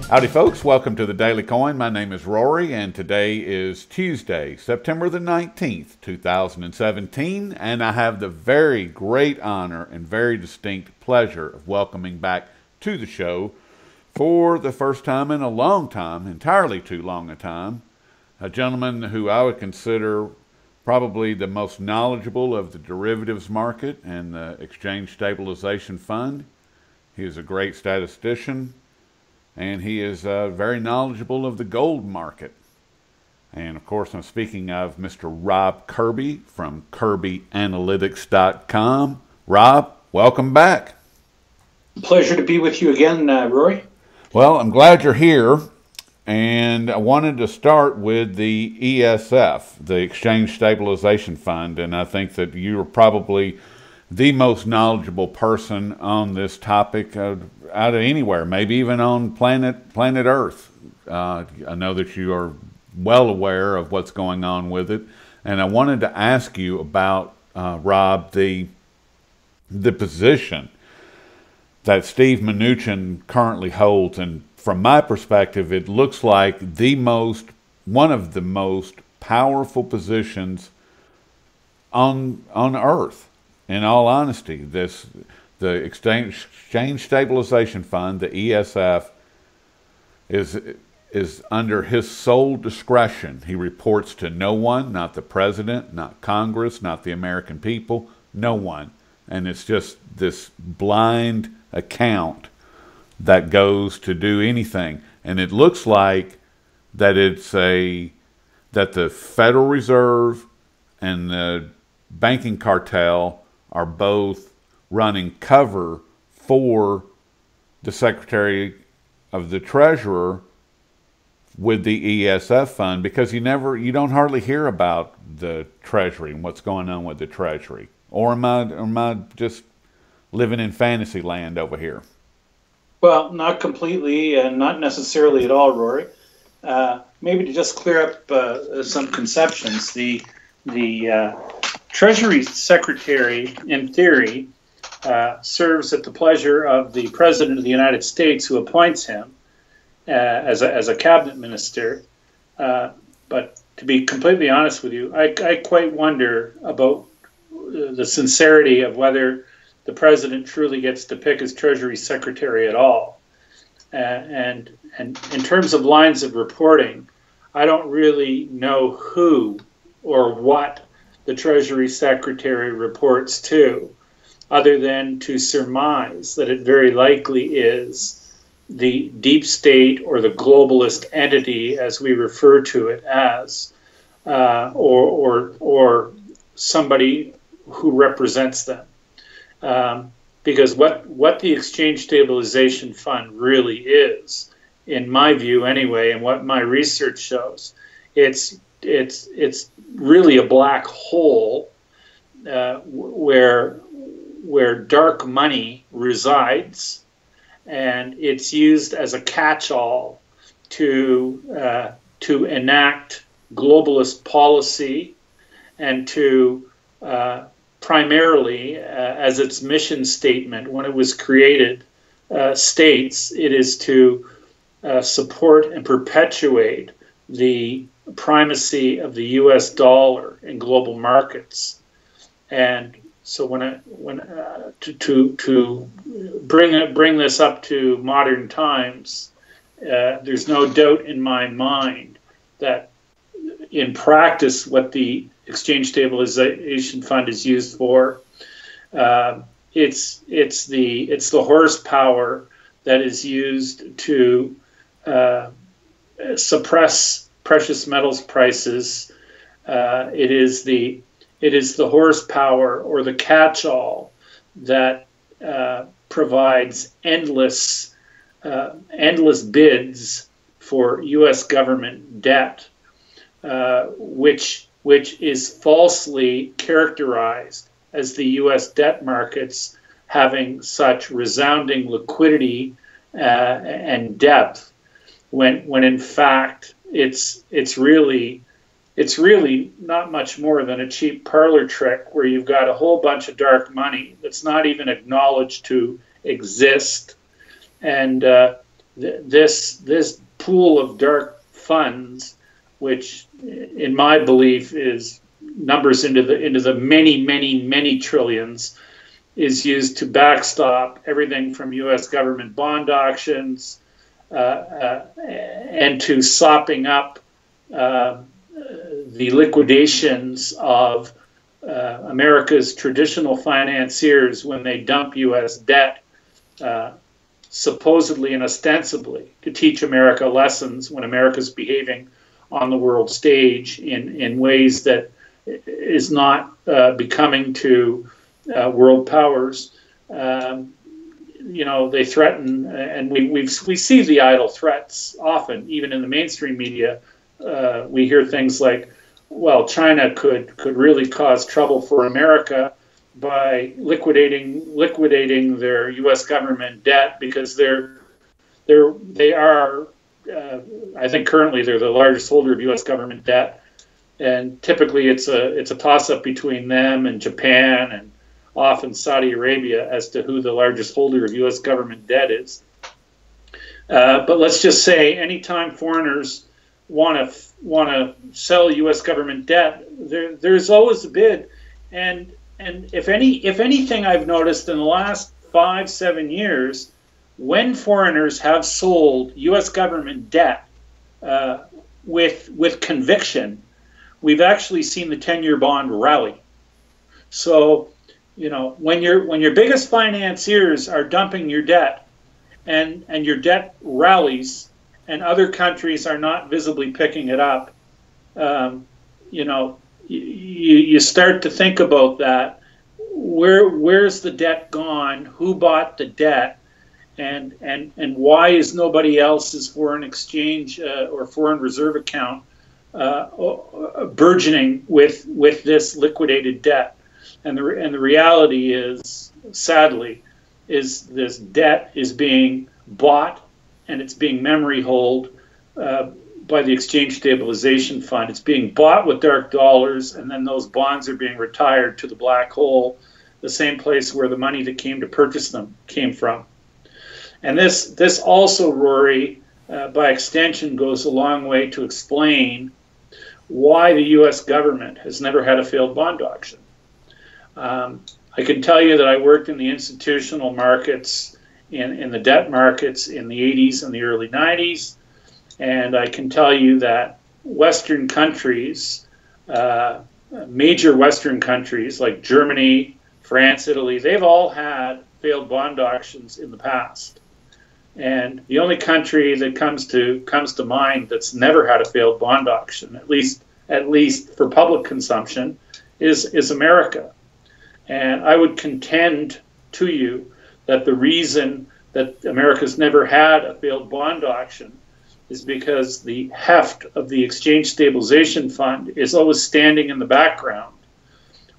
Howdy folks, welcome to the Daily Coin. My name is Rory and today is Tuesday, September the 19th, 2017, and I have the very great honor and very distinct pleasure of welcoming back to the show for the first time in a long time, entirely too long a time, a gentleman who I would consider probably the most knowledgeable of the derivatives market and the Exchange Stabilization Fund. He is a great statistician, and he is very knowledgeable of the gold market. And of course, I'm speaking of Mr. Rob Kirby from KirbyAnalytics.com. Rob, welcome back. Pleasure to be with you again, Rory. Well, I'm glad you're here. And I wanted to start with the ESF, the Exchange Stabilization Fund. And I think that you're probably the most knowledgeable person on this topic out of anywhere, maybe even on planet Earth. I know that you are well aware of what's going on with it, and I wanted to ask you about, Rob, the position that Steve Mnuchin currently holds, and from my perspective, it looks like one of the most powerful positions on Earth. In all honesty, the Exchange Stabilization Fund, the ESF, is under his sole discretion. He reports to no one, not the president, not Congress, not the American people, no one. And it's just this blind account that goes to do anything. And it looks like that that the Federal Reserve and the banking cartel are both running cover for the Secretary of the Treasurer with the ESF fund, because you don't hardly hear about the Treasury and what's going on with the Treasury. Or am I just living in fantasy land over here? Well, not completely, and not necessarily at all, Rory. Maybe to just clear up some conceptions, the Treasury Secretary, in theory, serves at the pleasure of the President of the United States, who appoints him as a cabinet minister. But to be completely honest with you, I quite wonder about the sincerity of whether the President truly gets to pick his Treasury Secretary at all. And in terms of lines of reporting, I don't really know who or what the Treasury Secretary reports to, other than to surmise that it very likely is the deep state or the globalist entity, as we refer to it as, or somebody who represents them. Because what the Exchange Stabilization Fund really is, in my view anyway, and what my research shows, it's really a black hole where dark money resides, and it's used as a catch-all to enact globalist policy and to primarily, as its mission statement when it was created states, it is to support and perpetuate the primacy of the U.S. dollar in global markets. And so to bring this up to modern times, there's no doubt in my mind that in practice what the Exchange Stabilization Fund is used for, it's the horsepower that is used to suppress precious metals prices. It is the horsepower or the catch-all that provides endless bids for U.S. government debt, which is falsely characterized as the U.S. debt markets having such resounding liquidity and depth, when in fact it's really not much more than a cheap parlor trick where you've got a whole bunch of dark money that's not even acknowledged to exist, and this pool of dark funds, which in my belief is numbers into the many trillions, is used to backstop everything from U.S. government bond auctions and to sopping up the liquidations of America's traditional financiers when they dump U.S. debt, supposedly and ostensibly to teach America lessons when America's behaving on the world stage in ways that is not becoming to world powers. They threaten, and we see the idle threats often, even in the mainstream media. We hear things like, well, China could really cause trouble for America by liquidating their U.S. government debt because they are I think currently they're the largest holder of U.S. government debt, and typically it's a toss-up between them and Japan and often Saudi Arabia as to who the largest holder of U.S. government debt is. But let's just say anytime foreigners want to sell U.S. government debt, there's always a bid, and if anything, I've noticed in the last 5-7 years, when foreigners have sold U.S. government debt with conviction, we've actually seen the 10-year bond rally. So, when your biggest financiers are dumping your debt, and your debt rallies, and other countries are not visibly picking it up, you start to think about that. Where's the debt gone? Who bought the debt? And why is nobody else's foreign exchange or foreign reserve account burgeoning with this liquidated debt? And the reality is, sadly, is this debt is being bought and it's being memory holed by the Exchange Stabilization Fund. It's being bought with dark dollars, and then those bonds are being retired to the black hole, the same place where the money that came to purchase them came from. And this also, Rory, by extension, goes a long way to explain why the U.S. government has never had a failed bond auction. I can tell you that I worked in the institutional markets, in the debt markets in the 80s and the early 90s, and I can tell you that Western countries, major Western countries like Germany, France, Italy, they've all had failed bond auctions in the past. And the only country that comes to mind that's never had a failed bond auction, at least for public consumption, is America. And I would contend to you that the reason that America's never had a failed bond auction is because the heft of the Exchange Stabilization Fund is always standing in the background,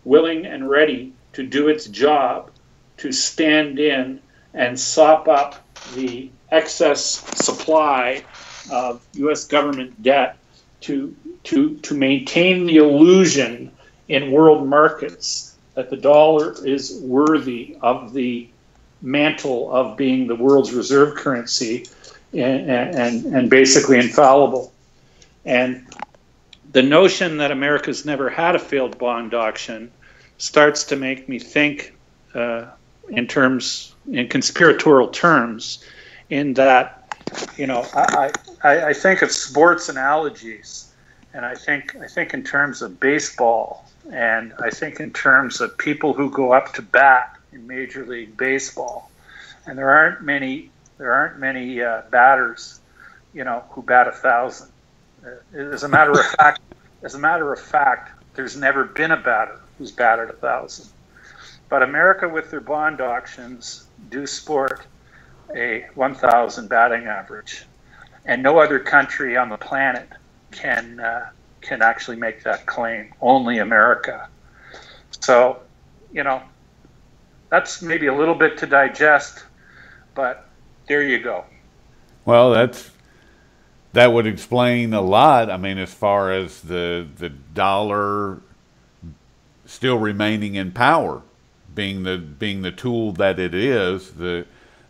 willing and ready to do its job, to stand in and sop up the excess supply of U.S. government debt to maintain the illusion in world markets that the dollar is worthy of the mantle of being the world's reserve currency and basically infallible. And the notion that America's never had a failed bond auction starts to make me think in conspiratorial terms, in that, I think of sports analogies, and I think in terms of baseball, and I think in terms of people who go up to bat in Major League Baseball, and there aren't many batters, who bat 1,000. As a matter of fact, there's never been a batter who's batted 1,000. But America, with their bond auctions, do sport a 1,000 batting average, and no other country on the planet can actually make that claim. Only America. So, that's maybe a little bit to digest, but there you go. Well, that would explain a lot. I mean, as far as the dollar still remaining in power, being the tool that it is, the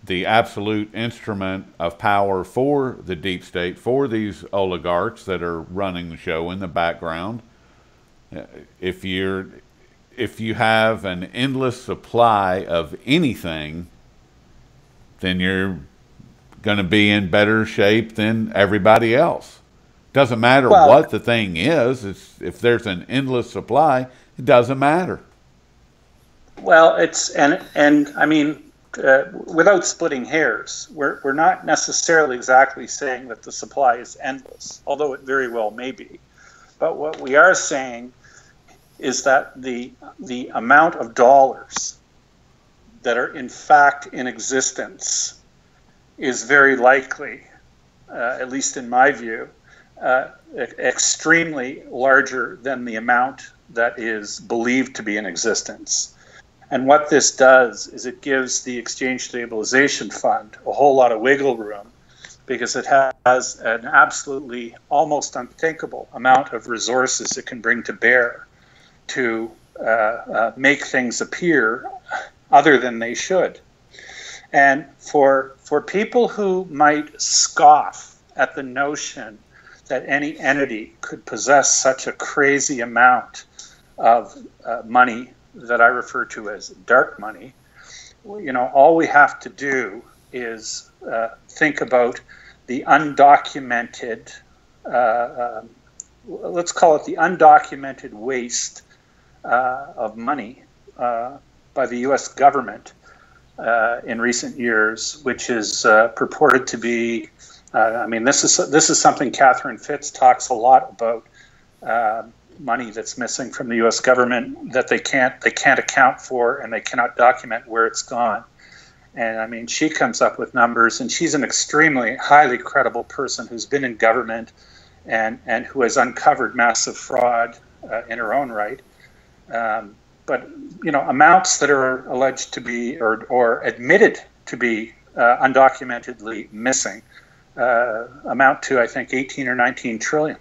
the absolute instrument of power for the deep state, for these oligarchs that are running the show in the background. If you have an endless supply of anything, then you're going to be in better shape than everybody else. Doesn't matter what the thing is. If there's an endless supply, it doesn't matter. Well, and I mean, without splitting hairs, we're not necessarily exactly saying that the supply is endless, although it very well may be. But what we are saying is that the amount of dollars that are in fact in existence is very likely, at least in my view, extremely larger than the amount that is believed to be in existence. And what this does is it gives the Exchange Stabilization Fund a whole lot of wiggle room, because it has an absolutely almost unthinkable amount of resources it can bring to bear to make things appear other than they should. And for people who might scoff at the notion that any entity could possess such a crazy amount of money that I refer to as dark money, you know, all we have to do is think about the undocumented, let's call it the undocumented waste of money by the U.S. government in recent years, which is purported to be, I mean, this is something Catherine Fitz talks a lot about. Money that's missing from the U.S. government that they can't account for, and they cannot document where it's gone. And I mean, she comes up with numbers, and she's an extremely highly credible person who's been in government and who has uncovered massive fraud in her own right. But you know, amounts that are alleged to be or admitted to be undocumentedly missing amount to, I think, 18 or 19 trillion.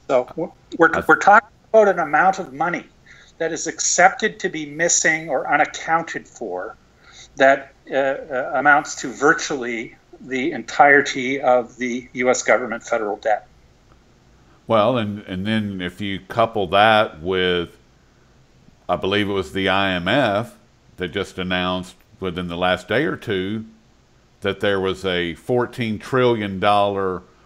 So we're talking about an amount of money that is accepted to be missing or unaccounted for that amounts to virtually the entirety of the U.S. government federal debt. Well, and then if you couple that with, I believe it was the IMF that just announced within the last day or two that there was a $14 trillion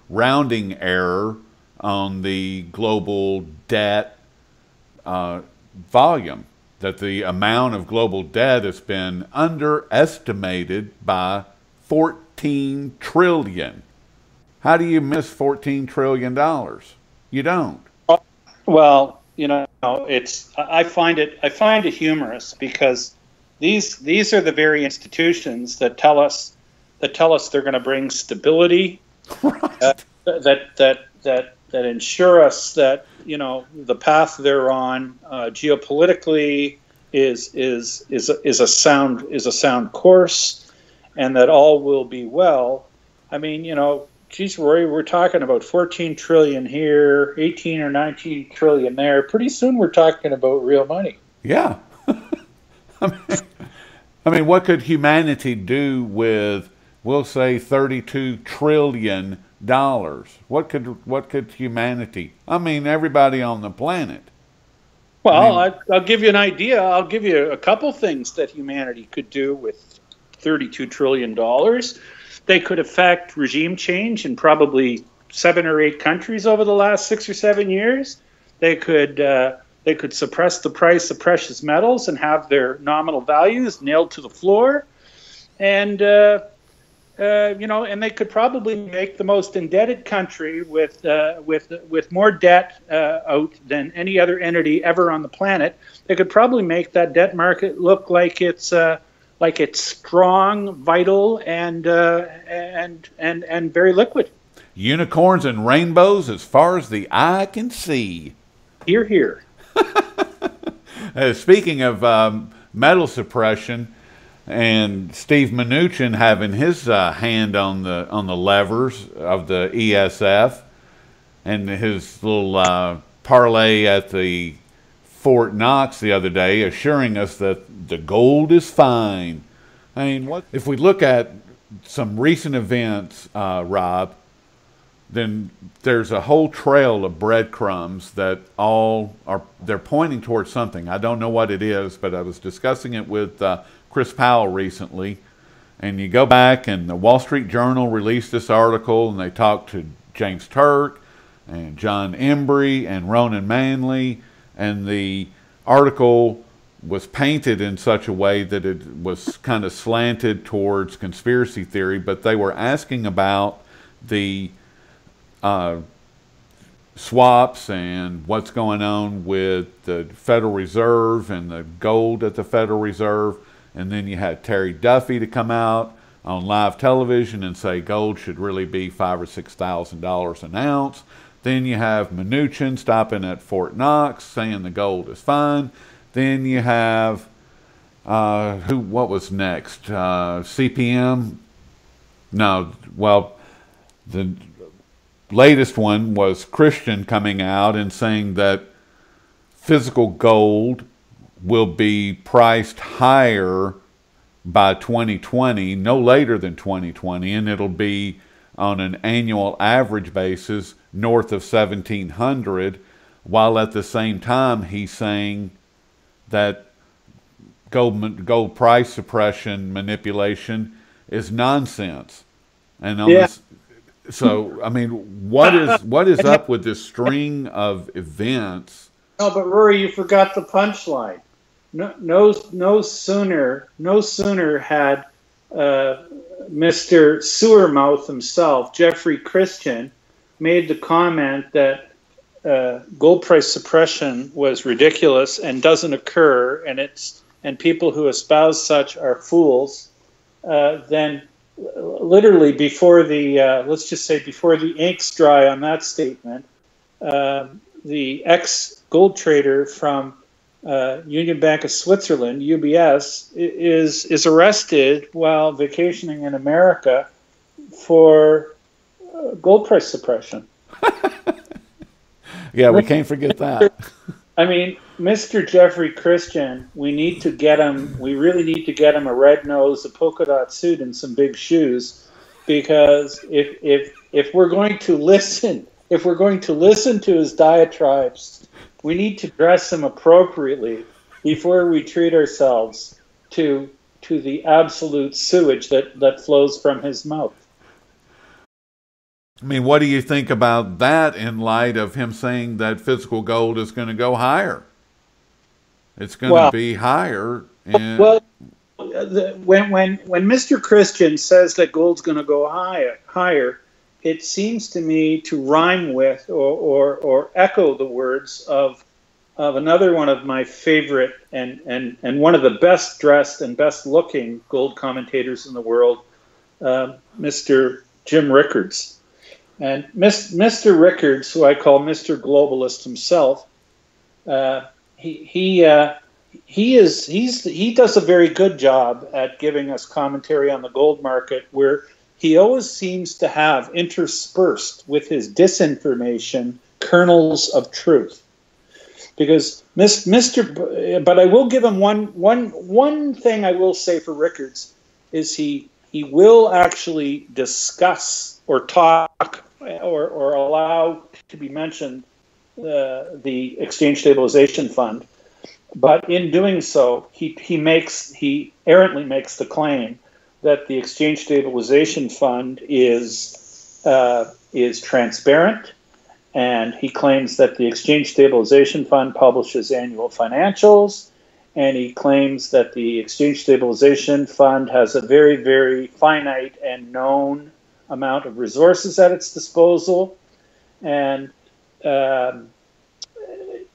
rounding error on the global debt volume, that the amount of global debt has been underestimated by 14 trillion. How do you miss $14 trillion? You don't. Well, you know, I find it humorous, because these are the very institutions that tell us they're going to bring stability, right. that ensure us that, you know, the path they're on geopolitically is a sound course, and that all will be well. I mean, you know, geez, Rory, we're talking about 14 trillion here, 18 or 19 trillion there. Pretty soon we're talking about real money. Yeah. I mean, what could humanity do with, we'll say, $32 trillion? What could humanity? I mean, everybody on the planet. Well, I'll give you an idea. I'll give you a couple things that humanity could do with $32 trillion. They could affect regime change in probably 7 or 8 countries over the last 6 or 7 years. They could suppress the price of precious metals and have their nominal values nailed to the floor, and you know, and they could probably make the most indebted country with more debt out than any other entity ever on the planet. They could probably make that debt market look like it's strong, vital, and very liquid. Unicorns and rainbows as far as the eye can see. Hear, hear. Speaking of metal suppression, and Steve Mnuchin having his hand on the levers of the ESF, and his little parlay at the Fort Knox the other day, assuring us that the gold is fine. I mean, if we look at some recent events, Rob, then there's a whole trail of breadcrumbs that they're pointing towards something. I don't know what it is, but I was discussing it with Chris Powell recently. And you go back, and the Wall Street Journal released this article, and they talked to James Turk and John Embry and Ronan Manley, and the article was painted in such a way that it was kind of slanted towards conspiracy theory, but they were asking about the swaps and what's going on with the Federal Reserve and the gold at the Federal Reserve. And then you had Terry Duffy to come out on live television and say gold should really be $5,000 or $6,000 an ounce. Then you have Mnuchin stopping at Fort Knox saying the gold is fine. Then you have what was next? CPM? No, well, the latest one was Christian coming out and saying that physical gold will be priced higher by 2020, no later than 2020, and it'll be on an annual average basis north of 1,700, while at the same time he's saying that gold price suppression manipulation is nonsense. And on this, so I mean, what is up with this string of events? No, but Rory, you forgot the punchline. No sooner had Mr. Sewermouth himself, Jeffrey Christian, made the comment that gold price suppression was ridiculous and doesn't occur, and people who espouse such are fools. Then, literally before the let's just say before the ink's dry on that statement, the ex-gold trader from Union Bank of Switzerland, UBS, is arrested while vacationing in America for gold price suppression. Yeah, we can't forget that. I mean, Mr. Jeffrey Christian, we really need to get him a red nose, a polka dot suit, and some big shoes, because if we're going to listen to his diatribes, we need to dress him appropriately before we treat ourselves to the absolute sewage that flows from his mouth. I mean, what do you think about that in light of him saying that physical gold is going to go higher? It's going to be higher. When Mr. Christian says that gold's going to go higher, it seems to me to rhyme with or echo the words of another one of my favorite and one of the best dressed and best looking gold commentators in the world, Mr. Jim Rickards. And Mr. Rickards, who I call Mr. Globalist himself, he does a very good job at giving us commentary on the gold market, where he always seems to have interspersed with his disinformation kernels of truth. Because but I will give him one thing I will say for Rickards is he will actually discuss or talk or allow to be mentioned the Exchange Stabilization Fund, but in doing so, he errantly makes the claim that the Exchange Stabilization Fund is transparent, and he claims that the Exchange Stabilization Fund publishes annual financials, and he claims that the Exchange Stabilization Fund has a very, very finite and known amount of resources at its disposal. And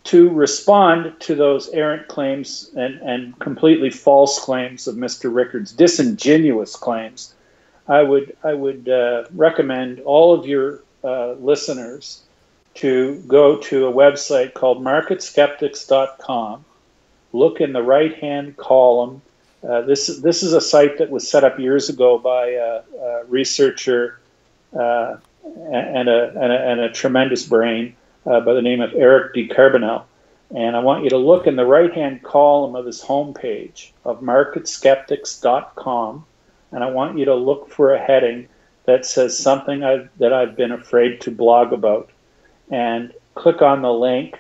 to respond to those errant claims and completely false claims of Mr. Rickards, disingenuous claims, I would recommend all of your listeners to go to a website called marketskeptics.com. Look in the right-hand column. This is a site that was set up years ago by a researcher and a tremendous brain by the name of Eric D. Carbonell. And I want you to look in the right-hand column of his homepage of marketskeptics.com, and I want you to look for a heading that says something that I've been afraid to blog about. And click on the link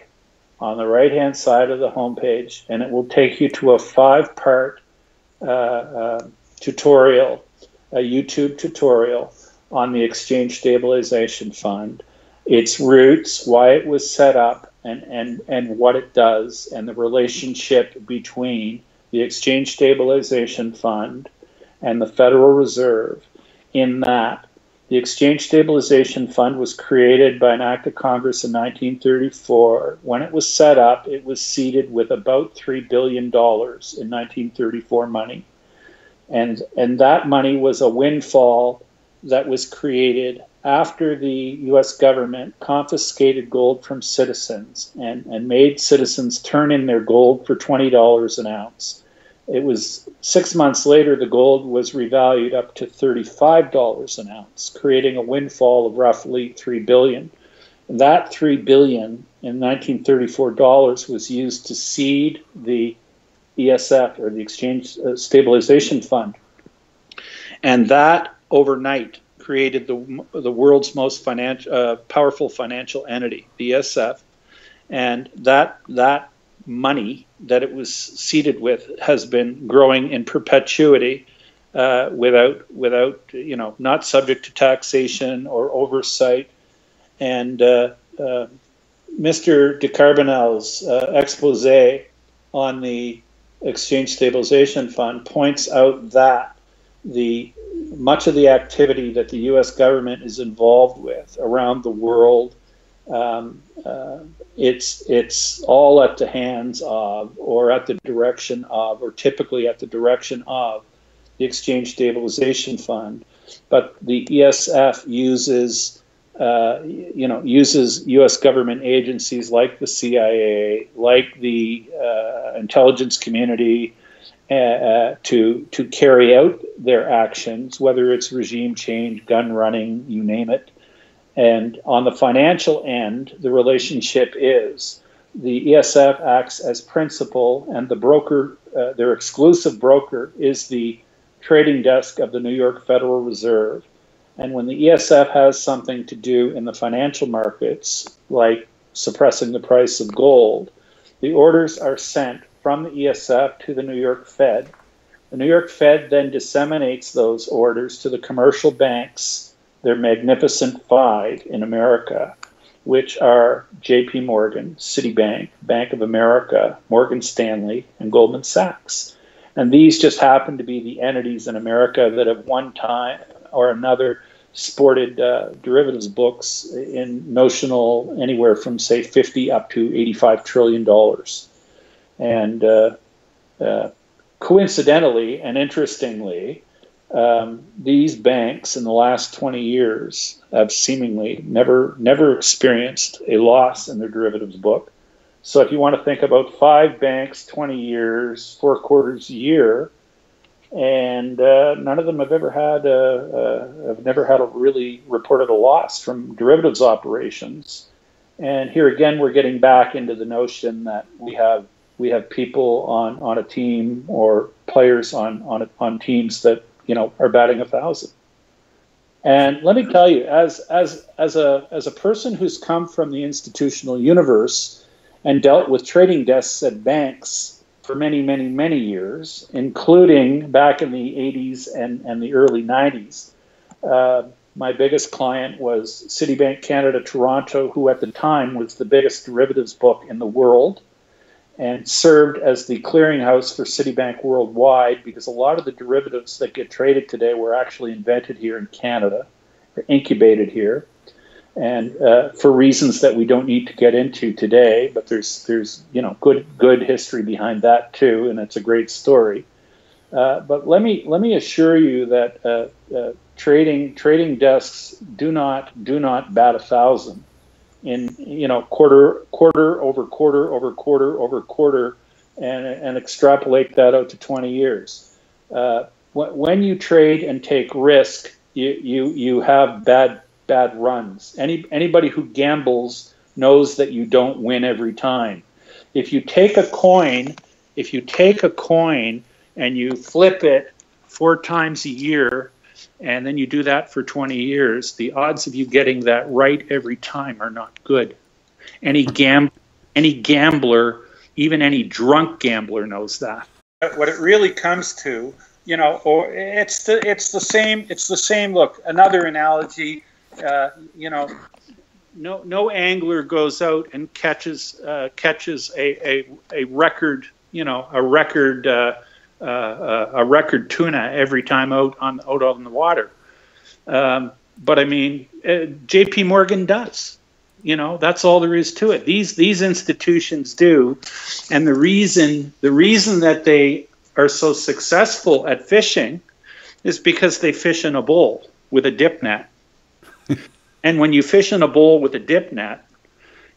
on the right-hand side of the homepage, and it will take you to a 5-part tutorial, a YouTube tutorial on the Exchange Stabilization Fund, its roots, why it was set up, and what it does, and the relationship between the Exchange Stabilization Fund and the Federal Reserve, in that the Exchange Stabilization Fund was created by an act of Congress in 1934. When it was set up, it was seeded with about $3 billion in 1934 money. And that money was a windfall that was created after the U.S. government confiscated gold from citizens and made citizens turn in their gold for $20 an ounce. It was 6 months later, the gold was revalued up to $35 an ounce, creating a windfall of roughly $3 billion. That $3 billion in 1934 dollars was used to seed the ESF, or the Exchange Stabilization Fund. And that overnight created the world's most powerful financial entity, the ESF. And that money that it was seeded with has been growing in perpetuity, without not subject to taxation or oversight. And Mr. de Carbonell's expose on the Exchange Stabilization Fund points out that much of the activity that the U.S. government is involved with around the world, it's all at the hands of, or at the direction of, or typically at the direction of the Exchange Stabilization Fund. But the ESF uses U.S. government agencies like the CIA, like the intelligence community, to carry out their actions, whether it's regime change, gun running, you name it. And on the financial end, the relationship is the ESF acts as principal, and the broker, their exclusive broker, is the trading desk of the New York Federal Reserve. And when the ESF has something to do in the financial markets, like suppressing the price of gold, the orders are sent from the ESF to the New York Fed. The New York Fed then disseminates those orders to the commercial banks, their magnificent 5 in America, which are J.P. Morgan, Citibank, Bank of America, Morgan Stanley, and Goldman Sachs. And these just happen to be the entities in America that have one time or another sported derivatives books in notional anywhere from, say, $50 up to $85 trillion. And coincidentally and interestingly, these banks in the last 20 years have seemingly never experienced a loss in their derivatives book. So if you want to think about 5 banks, 20 years, 4 quarters a year, and none of them have never had a really reported a loss from derivatives operations. And here again, we're getting back into the notion that we have people on a team, or players on teams that are batting 1,000. And let me tell you, as a person who's come from the institutional universe and dealt with trading desks at banks for many, many, many years, including back in the 80s and the early 90s, my biggest client was Citibank Canada Toronto, who at the time was the biggest derivatives book in the world, and served as the clearinghouse for Citibank worldwide, because a lot of the derivatives that get traded today were actually invented here in Canada, or incubated here, and for reasons that we don't need to get into today. But there's good history behind that too, and it's a great story. But let me assure you that trading desks do not bat 1,000. In quarter over quarter over quarter over quarter, and extrapolate that out to 20 years. When you trade and take risk, you have bad runs. Anybody who gambles knows that you don't win every time. if you take a coin, and you flip it 4 times a year, and then you do that for 20 years, the odds of you getting that right every time are not good. Any gambler, even any drunk gambler knows that. What it really comes to, or it's the same. Look, another analogy, no angler goes out and catches a record, a record tuna every time out on the water. But I mean, J.P. Morgan does. That's all there is to it. These institutions do, and the reason that they are so successful at fishing is because they fish in a bowl with a dip net. And when you fish in a bowl with a dip net,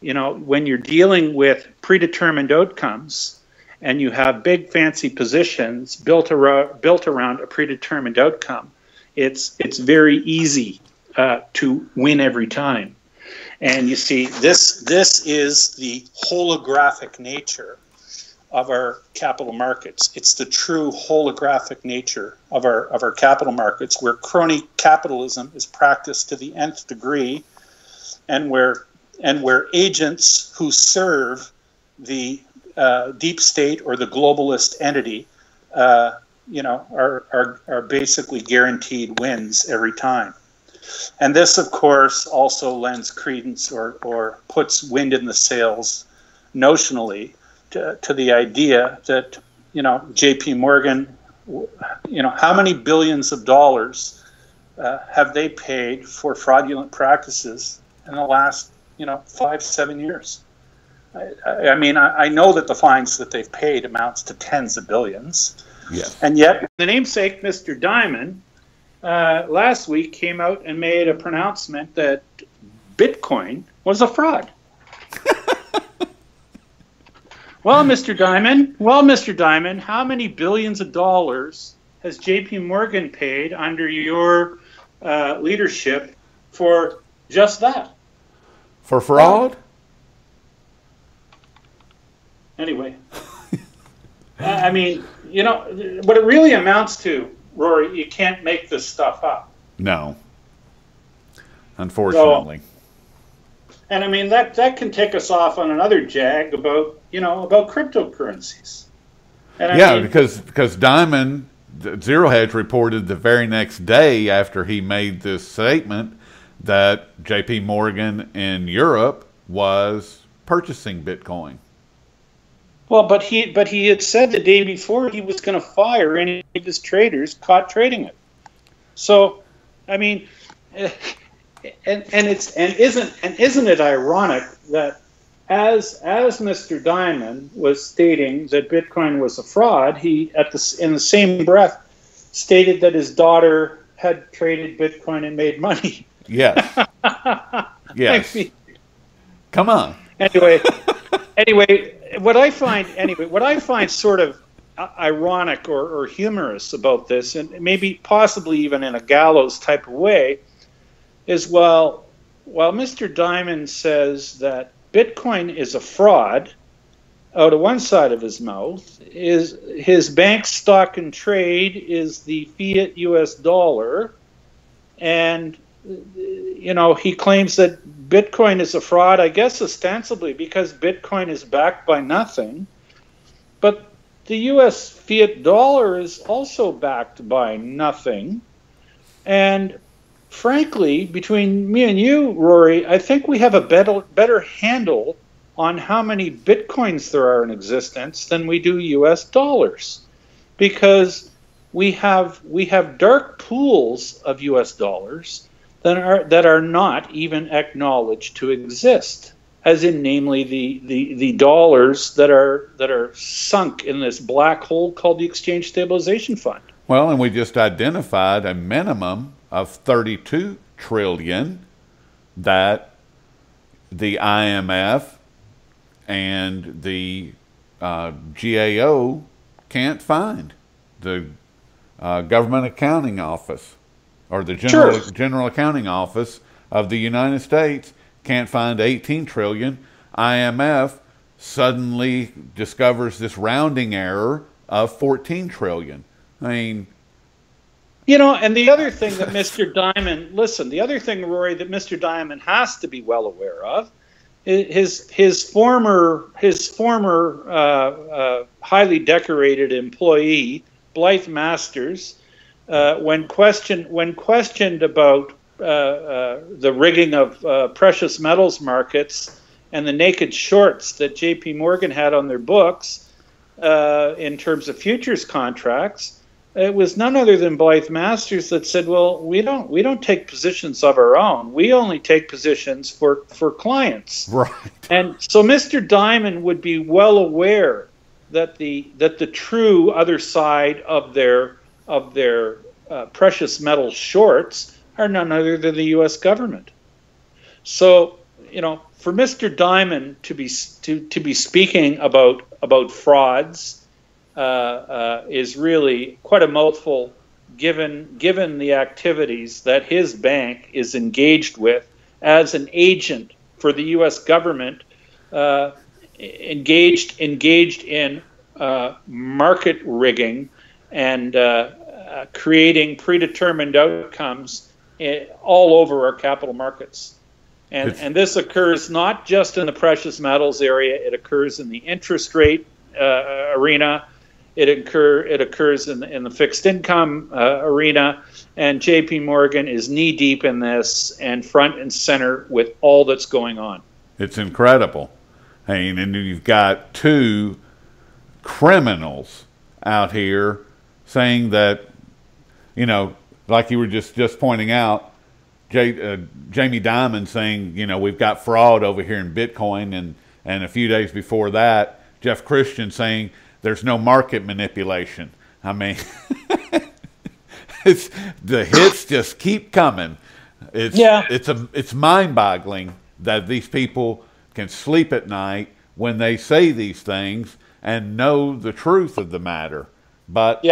when you're dealing with predetermined outcomes and you have big fancy positions built around a predetermined outcome, it's very easy to win every time. And you see, this is the holographic nature of our capital markets. It's the true holographic nature of our capital markets, where crony capitalism is practiced to the nth degree, and where agents who serve the deep state or the globalist entity, are basically guaranteed wins every time. And this, of course, also lends credence or puts wind in the sails notionally to the idea that, J.P. Morgan, how many billions of dollars have they paid for fraudulent practices in the last, 5-7 years? I mean, I know that the fines that they've paid amounts to tens of billions. Yeah. And yet, the namesake, Mr. Diamond, last week came out and made a pronouncement that Bitcoin was a fraud. Well, Mr. Diamond, how many billions of dollars has J.P. Morgan paid under your leadership for just that? For fraud? Anyway, I mean, what it really amounts to, Rory, you can't make this stuff up. No. Unfortunately. And I mean, that can take us off on another jag about cryptocurrencies. And because Diamond, Zero Hedge reported the very next day after he made this statement that J.P. Morgan in Europe was purchasing Bitcoin. Well, but he had said the day before he was going to fire any of his traders caught trading it. So, I mean, isn't it ironic that as Mr. Diamond was stating that Bitcoin was a fraud, he in the same breath stated that his daughter had traded Bitcoin and made money. Yes. Yes. I mean, come on. Anyway, what I find sort of ironic or humorous about this, and maybe possibly even in a gallows type of way, is while Mr. Diamond says that Bitcoin is a fraud, out of one side of his mouth, is his bank stock and trade is the Fiat US dollar, and he claims that Bitcoin is a fraud, I guess ostensibly because Bitcoin is backed by nothing, but the US fiat dollar is also backed by nothing. And frankly, between me and you, Rory, I think we have a better handle on how many Bitcoins there are in existence than we do US dollars, because we have dark pools of US dollars that are not even acknowledged to exist, as in namely the dollars that are sunk in this black hole called the Exchange Stabilization Fund. Well, and we just identified a minimum of 32 trillion that the IMF and the GAO can't find. The Government Accounting Office, or the General Accounting Office of the United States, can't find 18 trillion. IMF suddenly discovers this rounding error of 14 trillion. I mean, and the other thing that Mr. Diamond, the other thing, Rory, that Mr. Diamond has to be well aware of, his former highly decorated employee, Blythe Masters, when questioned about the rigging of precious metals markets and the naked shorts that J.P. Morgan had on their books in terms of futures contracts, it was none other than Blythe Masters that said, "Well, we don't take positions of our own. We only take positions for clients." Right. And so Mr. Diamond would be well aware that the true other side of their precious metal shorts are none other than the U.S. government. So, for Mr. Diamond to be speaking about frauds is really quite a mouthful, given the activities that his bank is engaged with as an agent for the U.S. government, engaged in market rigging and creating predetermined outcomes all over our capital markets. And this occurs not just in the precious metals area; it occurs in the interest rate arena. It occurs in the fixed income arena, and J.P. Morgan is knee deep in this and front and center with all that's going on. It's incredible. I mean, and you've got two criminals out here saying that, like you were just pointing out, Jamie Dimon saying, we've got fraud over here in Bitcoin, and a few days before that, Jeff Christian saying there's no market manipulation. I mean, the hits just keep coming. It's mind-boggling that these people can sleep at night when they say these things and know the truth of the matter. But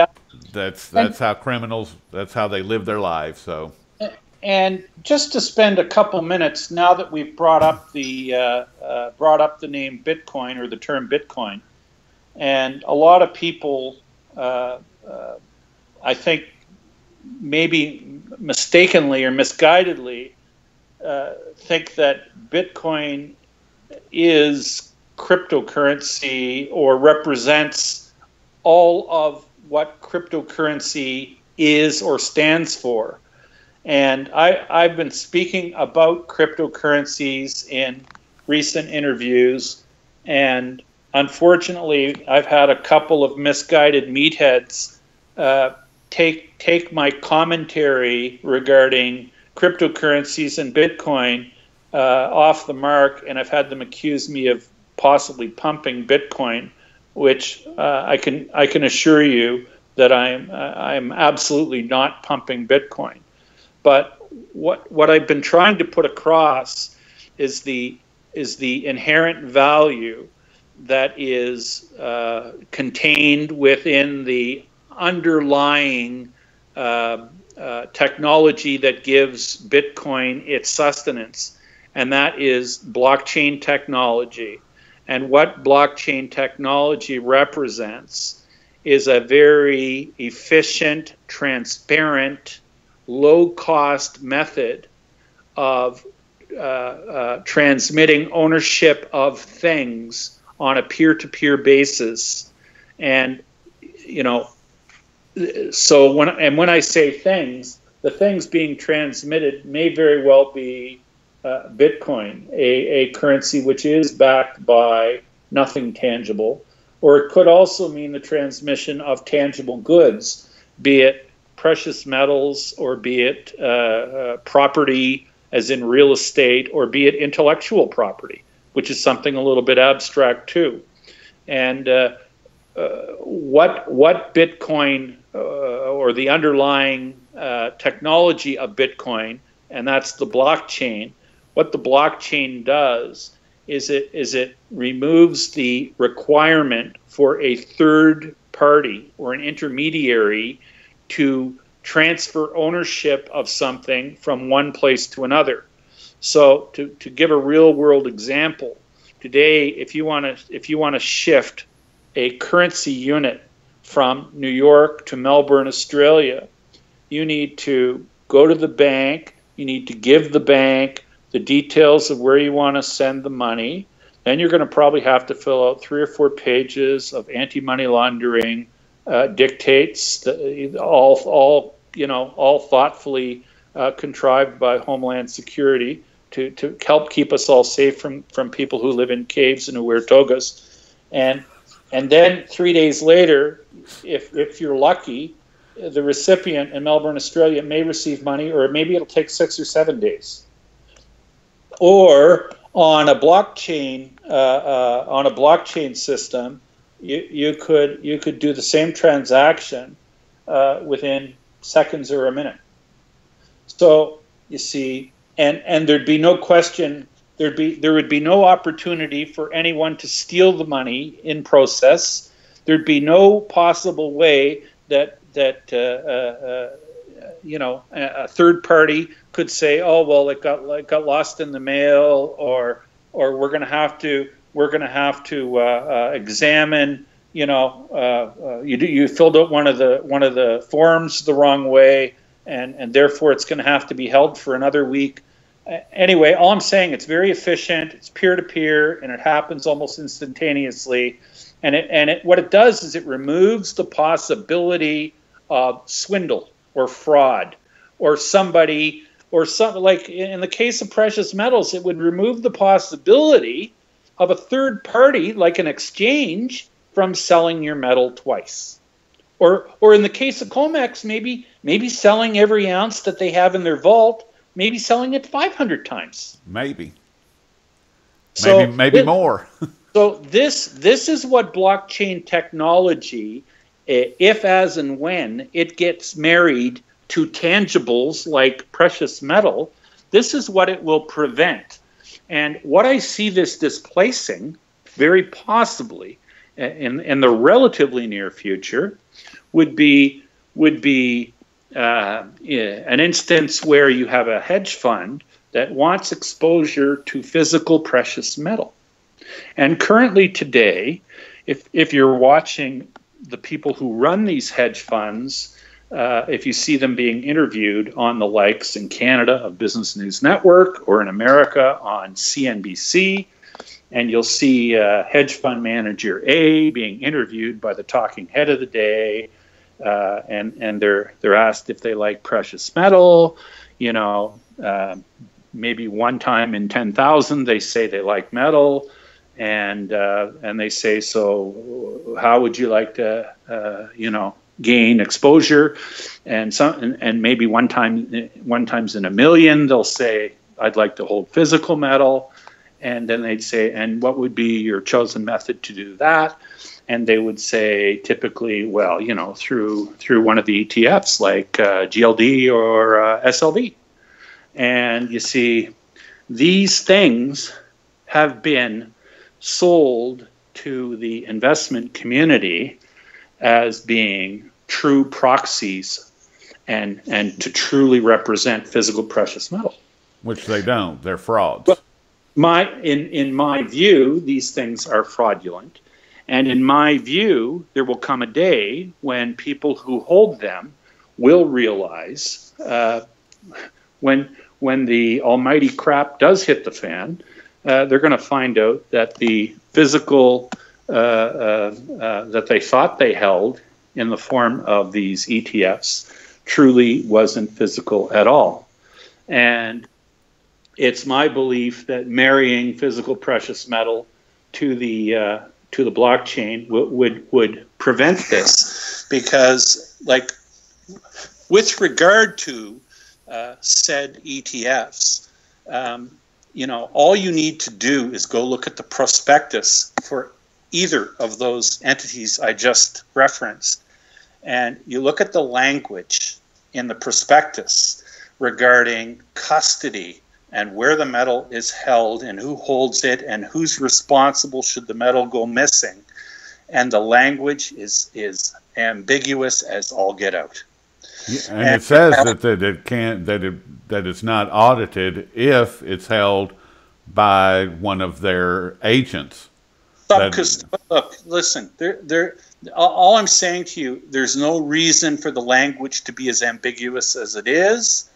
that's how criminals, that's how they live their lives. So, and just to spend a couple minutes now that we've brought up the name Bitcoin or the term Bitcoin, and a lot of people, I think, maybe mistakenly or misguidedly, think that Bitcoin is cryptocurrency or represents all of what cryptocurrency is or stands for. And I've been speaking about cryptocurrencies in recent interviews, and unfortunately, I've had a couple of misguided meatheads take my commentary regarding cryptocurrencies and Bitcoin off the mark, and I've had them accuse me of possibly pumping Bitcoin, which I can assure you that I'm absolutely not pumping Bitcoin. But what I've been trying to put across is the inherent value that is contained within the underlying technology that gives Bitcoin its sustenance, and that is blockchain technology. And what blockchain technology represents is a very efficient, transparent, low-cost method of transmitting ownership of things on a peer-to-peer basis. And so when I say things, the things being transmitted may very well be Bitcoin, a currency which is backed by nothing tangible, or it could also mean the transmission of tangible goods, be it precious metals, or be it property, as in real estate, or be it intellectual property, which is something a little bit abstract too. And what Bitcoin or the underlying technology of Bitcoin, and that's the blockchain, what the blockchain does is it removes the requirement for a third party or an intermediary to transfer ownership of something from one place to another. So to give a real world example, today, if you want to shift a currency unit from New York to Melbourne, Australia, you need to go to the bank. You need to give the bank the details of where you want to send the money. Then you're going to probably have to fill out 3 or 4 pages of anti-money laundering dictates, all thoughtfully contrived by Homeland Security to help keep us all safe from people who live in caves and who wear togas. And then 3 days later, if you're lucky, the recipient in Melbourne, Australia may receive money, or maybe it'll take 6 or 7 days. Or on a blockchain system, you could do the same transaction within seconds or a minute. So you see, and there'd be no question, there would be no opportunity for anyone to steal the money in process. There'd be no possible way that a third party could say, oh well, it got lost in the mail, or we're going to have to examine. You filled out one of the forms the wrong way, and therefore it's going to have to be held for another week. Anyway, all I'm saying, it's very efficient. It's peer-to-peer, and it happens almost instantaneously. And what it does is it removes the possibility of swindle or fraud, or somebody, or something like in the case of precious metals, it would remove the possibility of a third party, like an exchange, from selling your metal twice. Or in the case of COMEX, maybe selling every ounce that they have in their vault, maybe selling it 500 times. Maybe more. So this is what blockchain technology, if, as, and when it gets married to tangibles like precious metal, this is what it will prevent. And what I see this displacing, very possibly, in the relatively near future, would be an instance where you have a hedge fund that wants exposure to physical precious metal. And currently today, if you're watching the people who run these hedge funds, if you see them being interviewed on the likes in Canada of Business News Network, or in America on CNBC, and you'll see hedge fund manager A being interviewed by the talking head of the day, and they're asked if they like precious metal. Maybe one time in 10,000 they say they like metal, and they say, so how would you like to gain exposure? And maybe one times in a million they'll say, I'd like to hold physical metal. And then they'd say, and what would be your chosen method to do that? And they would say, typically, well, through one of the ETFs like GLD or SLV. And you see, these things have been sold to the investment community as being true proxies and to truly represent physical precious metal. Which they don't. They're frauds. But in my view, these things are fraudulent. And in my view, there will come a day when people who hold them will realize when the almighty crap does hit the fan, they're going to find out that the physical that they thought they held in the form of these ETFs truly wasn't physical at all. And it's my belief that marrying physical precious metal to the blockchain would prevent this, because, like, with regard to said ETFs, all you need to do is go look at the prospectus for either of those entities I just referenced, and you look at the language in the prospectus regarding custody and where the metal is held and who holds it and who's responsible should the metal go missing. And the language is ambiguous as all get out. Yeah, and it says that it's not audited if it's held by one of their agents. Because look, listen, all I'm saying to you, there's no reason for the language to be as ambiguous as it is.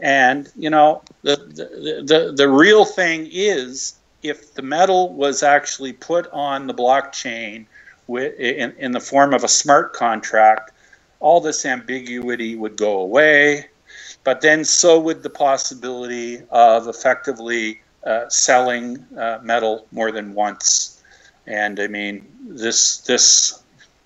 And, you know, the real thing is, if the metal was actually put on the blockchain in the form of a smart contract, all this ambiguity would go away. But then so would the possibility of effectively selling metal more than once. And I mean, this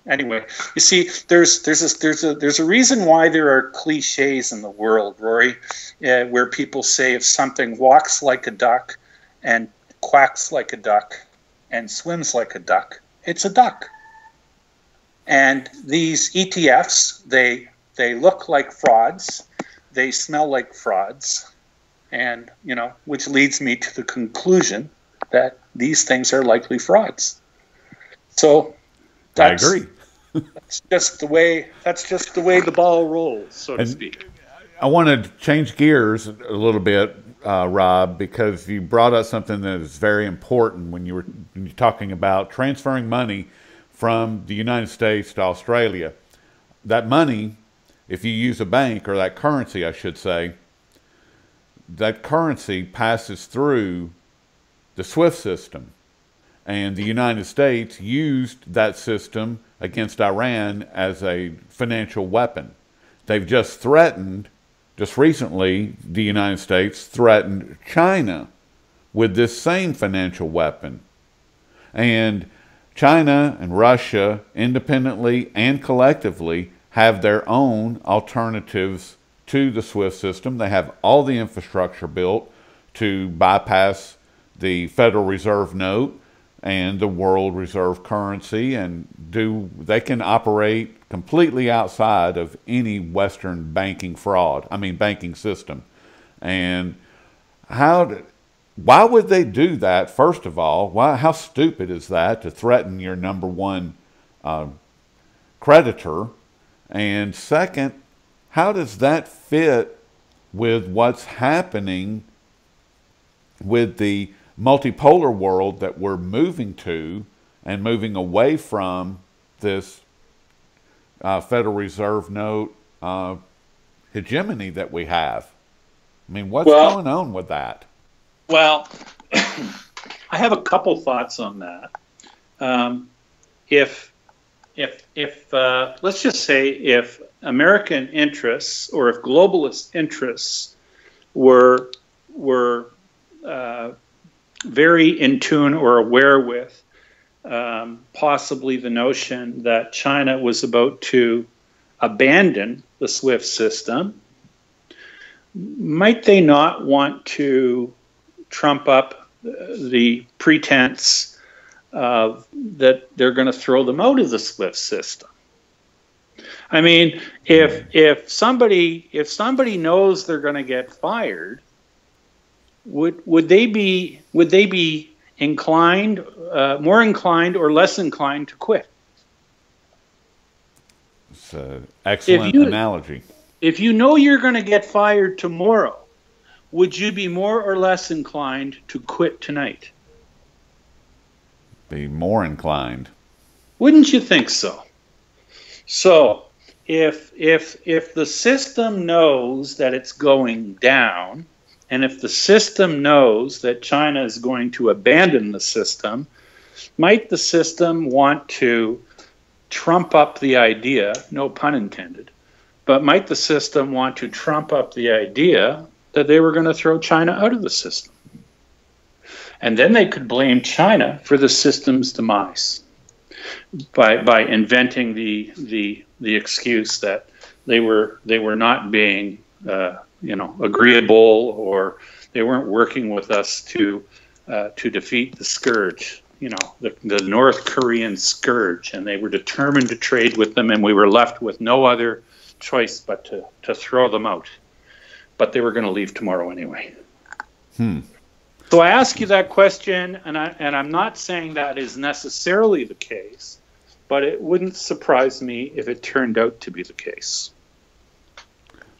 anyway. You see, there's a reason why there are cliches in the world, Rory, where people say if something walks like a duck and quacks like a duck and swims like a duck, it's a duck. And these ETFs, they look like frauds, they smell like frauds, and you know, which leads me to the conclusion that these things are likely frauds. So I agree. that's just the way the ball rolls, so to speak. I want to change gears a little bit, Rob, because you brought up something that is very important when you're talking about transferring money from the United States to Australia. That money, if you use a bank, or that currency, I should say, that currency passes through the SWIFT system. And the United States used that system against Iran as a financial weapon. They've just recently, the United States threatened China with this same financial weapon. And China and Russia, independently and collectively, have their own alternatives to the SWIFT system. They have all the infrastructure built to bypass the Federal Reserve note and the world reserve currency, and they can operate completely outside of any Western banking system. And why would they do that? First of all, how stupid is that, to threaten your number one creditor? And second, how does that fit with what's happening with the multipolar world that we're moving to, and moving away from this Federal Reserve note hegemony that we have? I mean, what's going on with that? Well, I have a couple thoughts on that. If let's just say if American interests, or if globalist interests were very in tune or aware with possibly the notion that China was about to abandon the SWIFT system, might they not want to trump up the pretense that they're going to throw them out of the SWIFT system? I mean, if somebody knows they're going to get fired, would they be inclined, more inclined or less inclined to quit? It's an excellent analogy. If you know you're going to get fired tomorrow, would you be more or less inclined to quit tonight? Be more inclined. Wouldn't you think so? So if the system knows that it's going down, and if the system knows that China is going to abandon the system, might the system want to trump up the idea, no pun intended, but might the system want to trump up the idea that they were going to throw China out of the system? And then they could blame China for the system's demise by inventing the excuse that they were not being agreeable, or they weren't working with us to defeat the scourge, the North Korean scourge, and they were determined to trade with them, and we were left with no other choice but to throw them out. But they were going to leave tomorrow anyway. So I ask you that question, and I'm not saying that is necessarily the case, but it wouldn't surprise me if it turned out to be the case.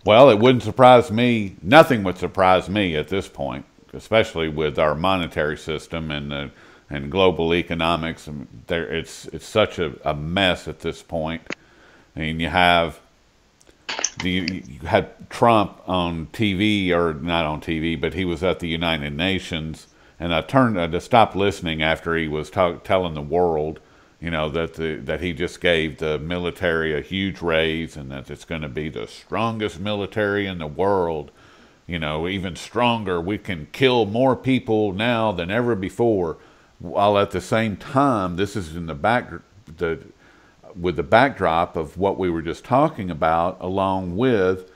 Well, it wouldn't surprise me. Nothing would surprise me at this point. especially with our monetary system and global economics. And it's such a mess at this point. I mean, you had Trump on TV, or not on TV, but he was at the United Nations, and I stopped listening after he was telling the world, that he just gave the military a huge raise, and that it's going to be the strongest military in the world, even stronger. We can kill more people now than ever before, while at the same time, this is in with the backdrop of what we were just talking about, along with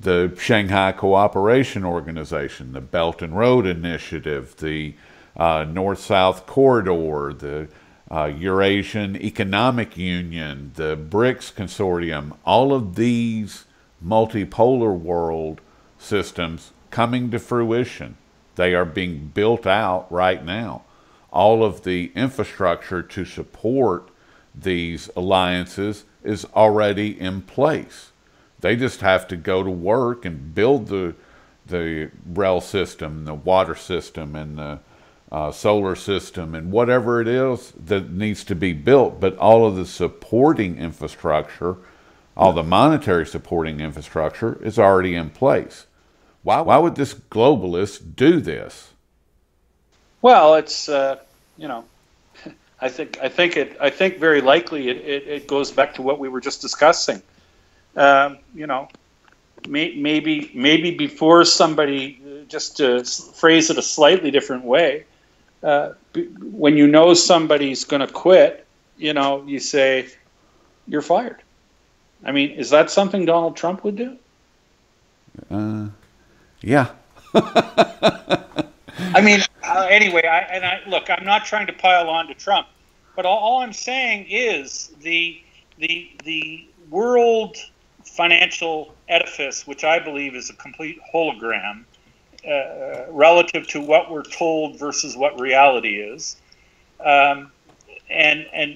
the Shanghai Cooperation Organization, the Belt and Road Initiative, the North-South Corridor, the Eurasian Economic Union, the BRICS Consortium, all of these multipolar world systems coming to fruition. They are being built out right now. All of the infrastructure to support these alliances is already in place. They just have to go to work and build the rail system, the water system, and the solar system, and whatever it is that needs to be built. But all of the supporting infrastructure, all the monetary supporting infrastructure is already in place. Why would this globalist do this? Well, it's I think very likely it goes back to what we were just discussing. Maybe before somebody, just to phrase it a slightly different way, when you know somebody's going to quit, you say you're fired. I mean, is that something Donald Trump would do? Yeah. I mean, anyway, look, I'm not trying to pile on to Trump, but all I'm saying is the world financial edifice, which I believe is a complete hologram relative to what we're told versus what reality is, and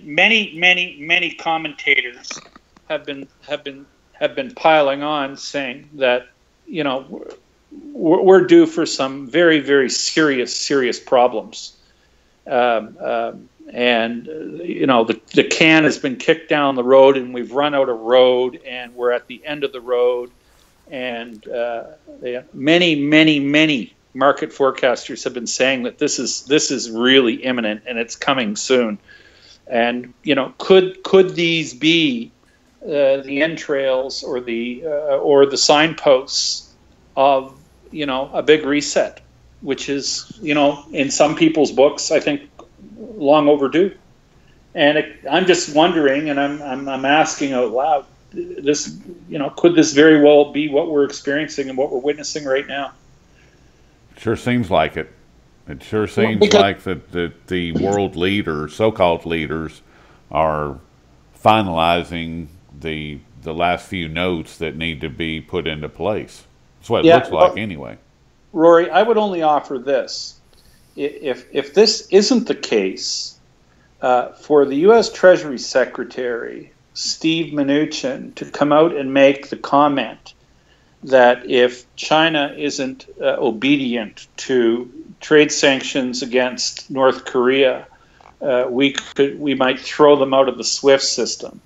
many commentators have been piling on, saying that we're due for some very, very serious problems. And the can has been kicked down the road, and we've run out of road, and we're at the end of the road. And many market forecasters have been saying that this is really imminent, and it's coming soon. And could these be the entrails or the signposts of a big reset, which is in some people's books, I think, long overdue. And I'm just wondering, and I'm asking out loud, this could this very well be what we're experiencing and what we're witnessing right now? Sure seems like it. It sure seems like that the world leaders, so-called leaders, are finalizing the last few notes that need to be put into place. That's what it looks like anyway. Rory, I would only offer this. If this isn't the case, for the U.S. Treasury Secretary, Steve Mnuchin, to come out and make the comment that if China isn't obedient to trade sanctions against North Korea, we might throw them out of the SWIFT system.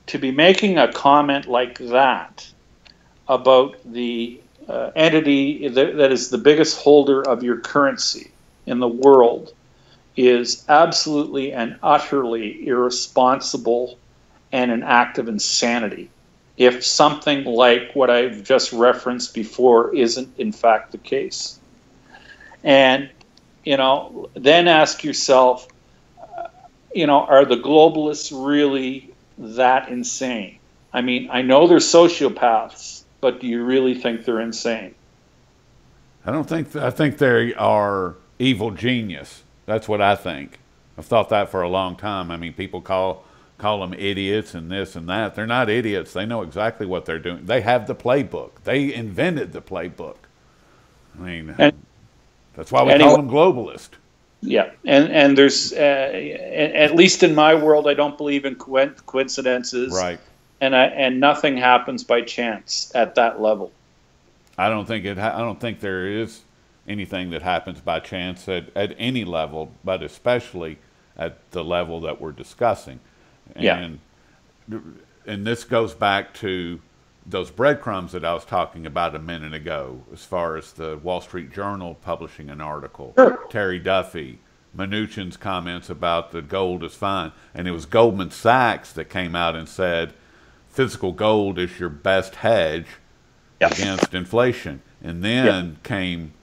To be making a comment like that about the entity that is the biggest holder of your currency in the world is absolutely and utterly irresponsible and an act of insanity, if something like what I've just referenced before isn't in fact the case. And then ask yourself, are the globalists really that insane? I mean, I know they're sociopaths, but do you really think they're insane? I think they are evil genius. That's what I think. I've thought that for a long time. I mean, people call them idiots and this and that. They're not idiots. They know exactly what they're doing. They have the playbook. They invented the playbook. I mean, that's why we call them globalist. Yeah, and there's, at least in my world, I don't believe in coincidences. Right. And nothing happens by chance at that level. I don't think there is anything that happens by chance at any level, but especially at the level that we're discussing. And this goes back to those breadcrumbs that I was talking about a minute ago, as far as the Wall Street Journal publishing an article, Terry Duffy, Mnuchin's comments about the gold is fine. And it was Goldman Sachs that came out and said, physical gold is your best hedge against inflation. And then came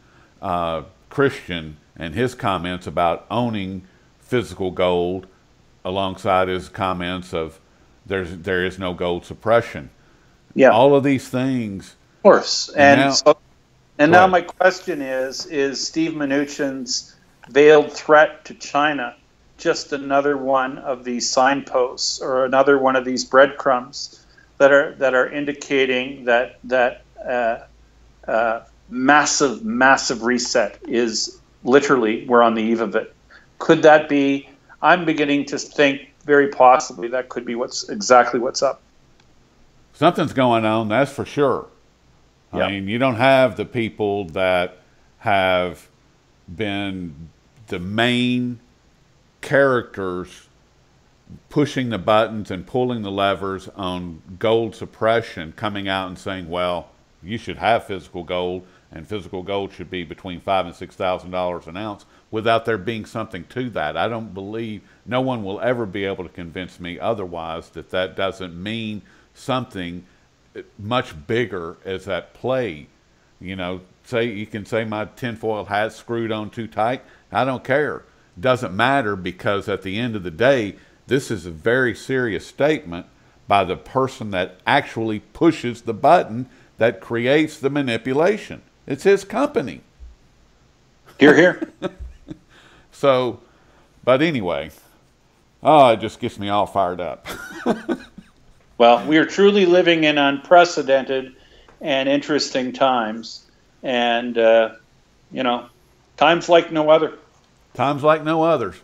Christian and his comments about owning physical gold alongside his comments of there is no gold suppression. All of these things. Of course. And now my question is Steve Mnuchin's veiled threat to China just another one of these signposts or another one of these breadcrumbs that are indicating that massive reset is literally, we're on the eve of it? Could that be? I'm beginning to think very possibly that could be exactly what's up. Something's going on, that's for sure. I mean, you don't have the people that have been the main characters pushing the buttons and pulling the levers on gold suppression coming out and saying, well, you should have physical gold, and physical gold should be between $5,000 and $6,000 an ounce, without there being something to that. I don't believe, no one will ever be able to convince me otherwise that doesn't mean something much bigger is at play. You know, you can say my tinfoil hat's screwed on too tight. I don't care. Doesn't matter, because at the end of the day, this is a very serious statement by the person that actually pushes the button that creates the manipulation. It's his company. Hear, hear. So, but anyway, it just gets me all fired up. Well, we are truly living in unprecedented and interesting times. And, times like no other. Times like no others.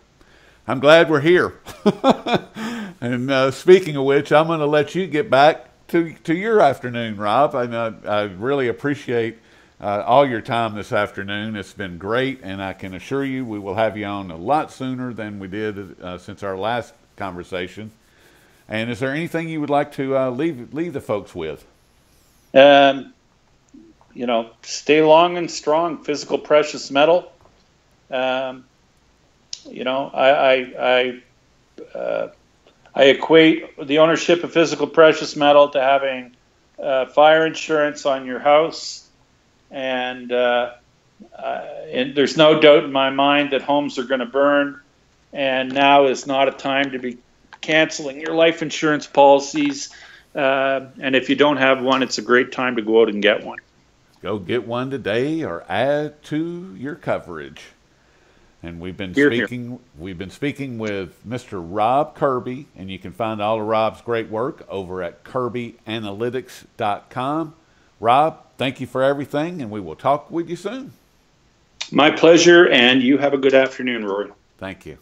I'm glad we're here. And speaking of which, I'm going to let you get back to your afternoon, Rob. I really appreciate all your time this afternoon. It's been great, and I can assure you we will have you on a lot sooner than we did since our last conversation. And is there anything you would like to leave the folks with? Stay long and strong, physical precious metal. I equate the ownership of physical precious metal to having fire insurance on your house. And there's no doubt in my mind that homes are going to burn. And now is not a time to be canceling your life insurance policies. And if you don't have one, it's a great time to go out and get one. Go get one today or add to your coverage. And we've been speaking with Mr. Rob Kirby, and you can find all of Rob's great work over at kirbyanalytics.com. Rob, thank you for everything, and we will talk with you soon. My pleasure, and you have a good afternoon, Rory. Thank you.